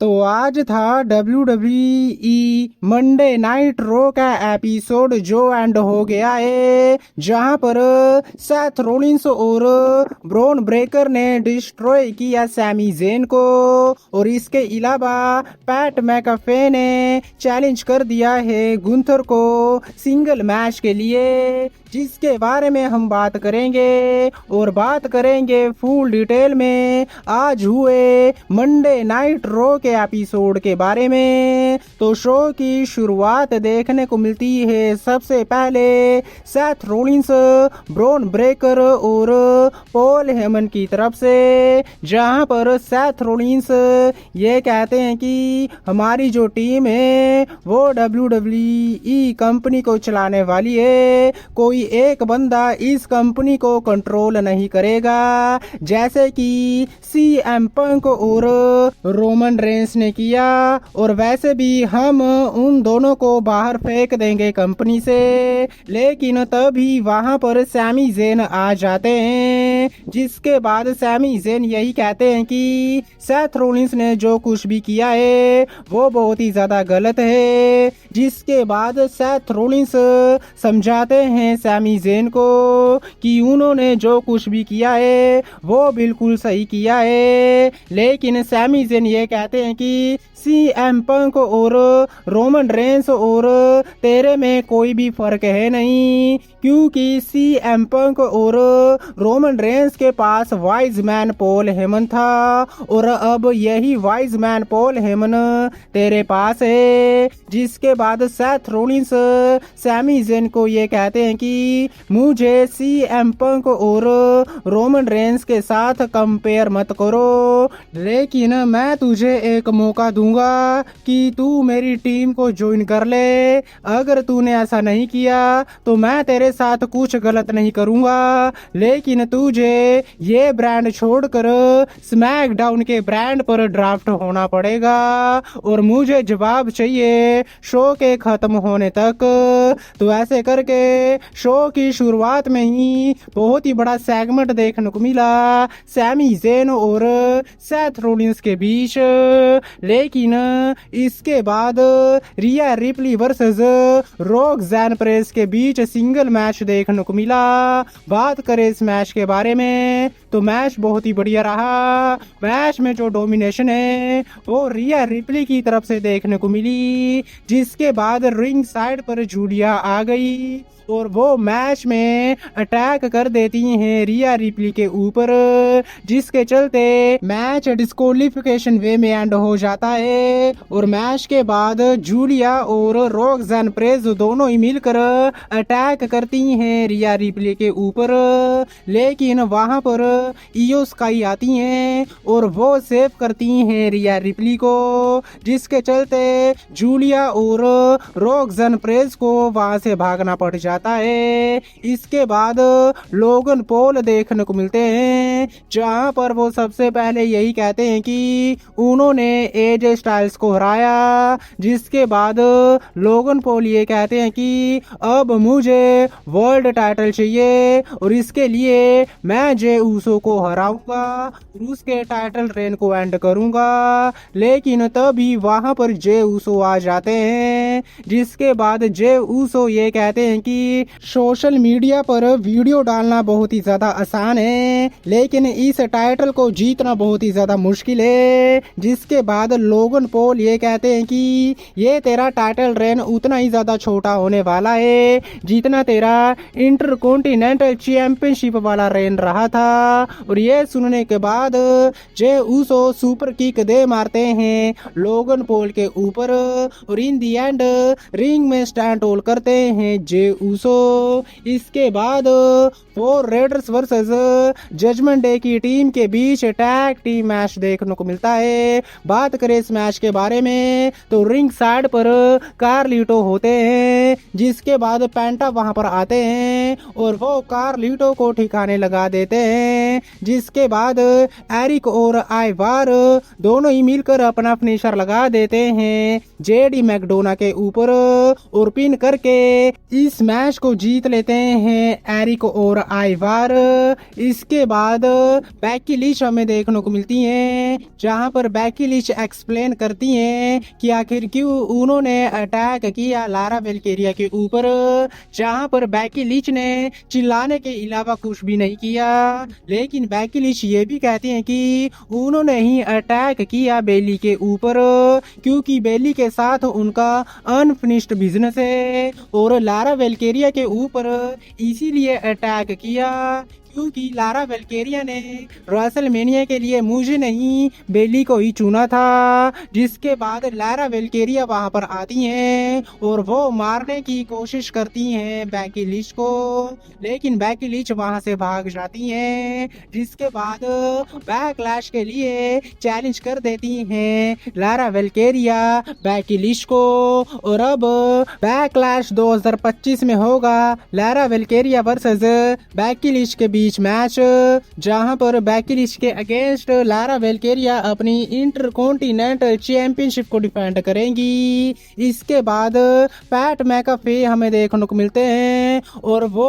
तो आज था WWE मंडे नाइट रो का एपिसोड जो एंड हो गया है, जहां पर सेथ रोलिंस और ब्रॉन ब्रेकर ने डिस्ट्रॉय किया सैमी ज़ेन को। और इसके अलावा पैट मैकाफे ने चैलेंज कर दिया है गुंथर को सिंगल मैच के लिए, जिसके बारे में हम बात करेंगे और बात करेंगे फुल डिटेल में आज हुए मंडे नाइट रो के एपिसोड के बारे में। तो शो की शुरुआत देखने को मिलती है सबसे पहले सेथ रोलिंस, ब्रॉन ब्रेकर और पॉल हेमन की तरफ से, जहां पर सेथ रोलिंस ये कहते हैं कि हमारी जो टीम है वो WWE कंपनी को चलाने वाली है, कोई एक बंदा इस कंपनी को कंट्रोल नहीं करेगा, जैसे कि CM पंक और रोमन रेंस ने किया, और वैसे भी हम उन दोनों को बाहर फेंक देंगे कंपनी से। लेकिन तभी वहां पर सैमी ज़ेन आ जाते हैं, जिसके बाद सैमी ज़ेन यही कहते हैं कि सेथ रोलिंस ने जो कुछ भी किया है वो बहुत ही ज्यादा गलत है, जिसके बाद सेथ रोलिंस समझाते हैं सैमी ज़ेन को कि उन्होंने जो कुछ भी किया है वो बिल्कुल सही किया है। लेकिन सैमी ज़ेन ये कहते हैं कि CM पंक और रोमन रेंस और तेरे में कोई भी फर्क है नहीं, क्योंकि CM पंक और रोमन रेंस के पास वाइज मैन पॉल हेमन था और अब यही वाइज मैन पॉल हेमन तेरे पास है। जिसके बाद सेथ रोलिंस सैमी ज़ेन को ये कहते हैं कि मुझे CM पंक और रोमन रेंस के साथ कंपेयर मत करो, लेकिन मैं तुझे एक मौका दूंगा कि तू मेरी टीम को ज्वाइन कर ले। अगर तूने ऐसा नहीं किया तो मैं तेरे साथ कुछ गलत नहीं करूंगा, लेकिन तुझे ये ब्रांड छोड़कर स्मैकडाउन के ब्रांड पर ड्राफ्ट होना पड़ेगा और मुझे जवाब चाहिए शो के खत्म होने तक। तो ऐसे करके शो की शुरुआत में ही बहुत ही बड़ा सेगमेंट देखने को मिला सैमी ज़ेन और सेथ रोलिंस के बीच, लेकिन इसके बाद रिया रिप्ली वर्सेस रोक्सेन पेरेज के बीच सिंगल मैच देखने को मिला। बात करें इस मैच के बारे में तो मैच बहुत ही बढ़िया रहा। मैच में जो डोमिनेशन है वो रिया रिप्ली की तरफ से देखने को मिली, जिसके बाद रिंग साइड पर जूलिया आ गई और वो मैच में अटैक कर देती हैं रिया रिप्ली के ऊपर, जिसके चलते मैच डिस्क्वालिफिकेशन वे में एंड हो जाता है। और मैच के बाद जूलिया और रोक्सेन पेरेज दोनों ही मिलकर अटैक करती हैं रिया रिप्ली के ऊपर, लेकिन वहां पर इयो स्काई आती हैं और वो सेव करती हैं रिया रिप्ली को, जिसके चलते जूलिया और रोक्सेन पेरेज को वहां से भागना पड़ जाता है। इसके बाद लोगन पॉल देखने को मिलते हैं, जहां पर वो सबसे पहले यही कहते हैं कि उन्होंने AJ स्टाइल्स को हराया, जिसके बाद लोगन पॉल ये कहते हैं कि अब मुझे वर्ल्ड टाइटल चाहिए और इसके लिए मैं जे ऊसो को हराऊंगा और उसके टाइटल रेन को एंड करूंगा। लेकिन तभी वहां पर जे ऊसो आ जाते हैं, जिसके बाद जे ऊसो ये कहते हैं कि सोशल मीडिया पर वीडियो डालना बहुत ही ज्यादा आसान है, लेकिन इस टाइटल को जीतना बहुत ही ज्यादा मुश्किल है। जिसके बाद लोगन पॉल ये कहते हैं कि ये तेरा टाइटल रेन उतना ही ज्यादा छोटा होने वाला है जितना तेरा इंटरकॉन्टिनेंटल चैंपियनशिप वाला रेन रहा था। और ये सुनने के बाद जे ऊसो सुपर किक दे मारते हैं लोगन पॉल के ऊपर और इन दी एंड रिंग में स्टैंड होल्ड करते हैं जे ऊसो। इसके बाद four raiders versus Judgment Day की टीम के बीच टैग टीम मैच देखने को मिलता है। बात करें इस मैच के बारे में तो रिंग साइड पर कार्लिटो होते हैं, जिसके बाद पेंटा वहां पर आते हैं और वो कार्लिटो को ठिकाने लगा देते हैं, जिसके बाद एरिक और आइवार दोनों ही मिलकर अपना फिनिशर लगा देते हैं JD मैकडोना के ऊपर और पिन करके इस मैच को जीत लेते हैं एरिक और आइवार। इसके बाद बैकी लिंच हमें देखने को मिलती हैं, जहां पर बैकी लिंच एक्सप्लेन करती हैं कि आखिर क्यों उन्होंने अटैक किया लारा वेल्केरिया के ऊपर, जहां पर बैकी लिंच ने चिल्लाने के अलावा कुछ भी नहीं किया। लेकिन बैकी लिंच ये भी कहती हैं कि उन्होंने ही अटैक किया बेली के ऊपर, क्योंकि बेली के साथ उनका अनफिनिश्ड बिजनेस है और लारा वेल्केरिया के ऊपर इसीलिए अटैक किया क्योंकि लारा वेल्केरिया ने रेसलमेनिया के लिए मुझे नहीं बेली को ही चुना था। जिसके बाद लारा वेल्केरिया वहां पर आती हैं और वो मारने की कोशिश करती हैं बैकी लिंच को, लेकिन बैकी लिंच वहां से भाग जाती हैं। जिसके बाद बैकलैश के लिए चैलेंज कर देती हैं लारा वेल्केरिया बैकी लिंच को। और अब बैकलैश 2025 में होगा लारा वेल्केरिया वर्सेस बैकी लिंच के बीच मैच, जहां पर बैकी लिंच के अगेंस्ट लारा वेल्केरिया अपनी इंटरकॉन्टिनेंटल चैंपियनशिप को डिफेंड करेंगी। इसके बाद पैट मैकाफे हमें देखने को मिलते हैं और वो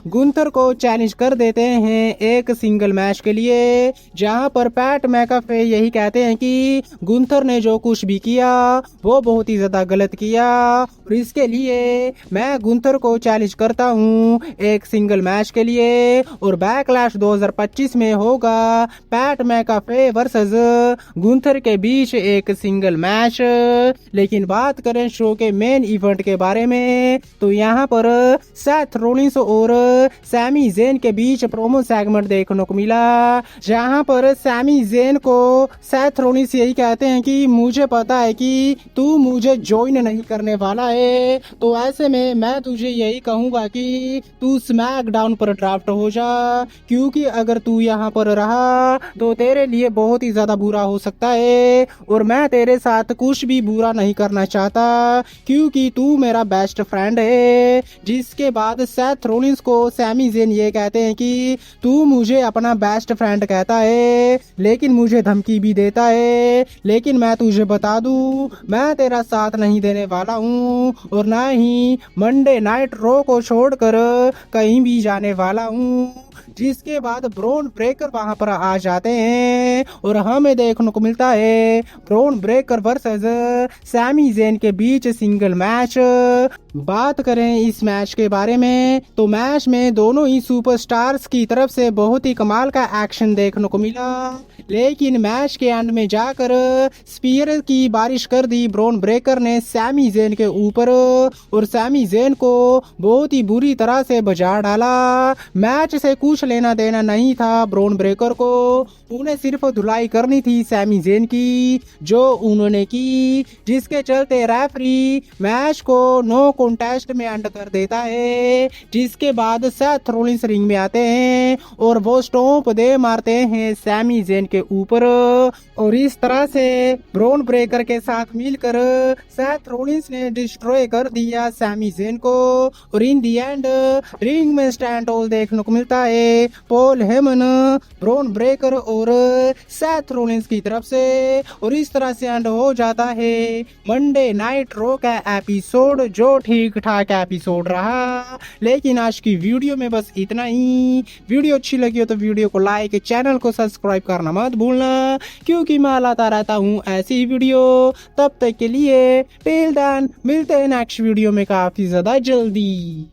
गुंथर को चैलेंज कर देते हैं एक सिंगल मैच के लिए, जहां पर पैट मैकाफे यही कहते हैं कि गुंथर ने जो कुछ भी किया वो बहुत ही ज्यादा गलत किया और इसके लिए मैं गुंथर को चैलेंज करता हूं एक सिंगल मैच के लिए। और बैकलैश 2025 में होगा पैट मैकाफे वर्सेस गुंथर के बीच एक सिंगल मैच। लेकिन बात करें शो के मेन इवेंट के बारे में तो यहाँ पर सेथ रोलिंस और सैमी जेन के बीच प्रोमो सेगमेंट देखने को मिला, जहाँ पर सैमी जेन को सेथ रोलिंस यही कहते हैं कि मुझे पता है कि तू मुझे ज्वाइन नहीं करने वाला है, तो ऐसे में मैं तुझे यही कहूंगा कि तू स्मैकडाउन पर ड्राफ्ट हो जा, क्योंकि अगर तू यहाँ पर रहा तो तेरे लिए बहुत ही ज्यादा बुरा हो सकता है और मैं तेरे साथ कुछ भी बुरा नहीं करना चाहता क्योंकि तू मेरा बेस्ट फ्रेंड है। जिसके बाद सेथ रोलिंस को सैमी जेन ये कहते हैं कि तू मुझे अपना बेस्ट फ्रेंड कहता है लेकिन मुझे धमकी भी देता है, लेकिन मैं तुझे बता दूं मैं तेरा साथ नहीं देने वाला हूँ और ना ही मंडे नाइट रो को छोड़कर कहीं भी जाने वाला हूँ। जिसके बाद ब्रॉन ब्रेकर वहां पर आ जाते हैं और हमें देखने को मिलता है Bron Breakker versus Sami Zayn के बीच सिंगल मैच। बात करें इस मैच के बारे में तो मैच में दोनों ही सुपरस्टार्स की तरफ से बहुत ही कमाल का एक्शन देखने को मिला, लेकिन मैच के एंड में जाकर स्पीयर की बारिश कर दी ब्रॉन ब्रेकर ने सैमी जेन के ऊपर और सैमी जेन को बहुत ही बुरी तरह से बजा डाला। मैच से कुछ लेना देना नहीं था ब्रॉन ब्रेकर को, उन्हें सिर्फ धुलाई करनी थी सैमी जेन की, जो उन्होंने की, जिसके चलते रेफरी मैच को नो कॉन्टेस्ट में एंड कर देता है। जिसके बाद सेथ रोलिंस रिंग में आते हैं और वो स्टॉम्प दे मारते हैं सैमी जेन के ऊपर और इस तरह से ब्रॉन ब्रेकर के साथ मिलकर सेथ रोलिंस ने डिस्ट्रॉय कर दिया सैमी जेन को और इन दी एंड रिंग में स्टैंड ऑल देखने को मिलता है पॉल हेमन, ब्रॉन ब्रेकर और सेथ रोलिंस की तरफ से और इस तरह से एंड हो जाता है मंडे नाइट रो का एपिसोड, जो ठीक ठाक एपिसोड रहा। लेकिन आज की वीडियो में बस इतना ही। वीडियो अच्छी लगी हो तो वीडियो को लाइक, चैनल को सब्सक्राइब करना मत भूलना क्योंकि मैं लाता रहता हूँ ऐसी वीडियो। तब तक के लिए टिल देन मिलते हैं नेक्स्ट वीडियो में काफी ज्यादा जल्दी।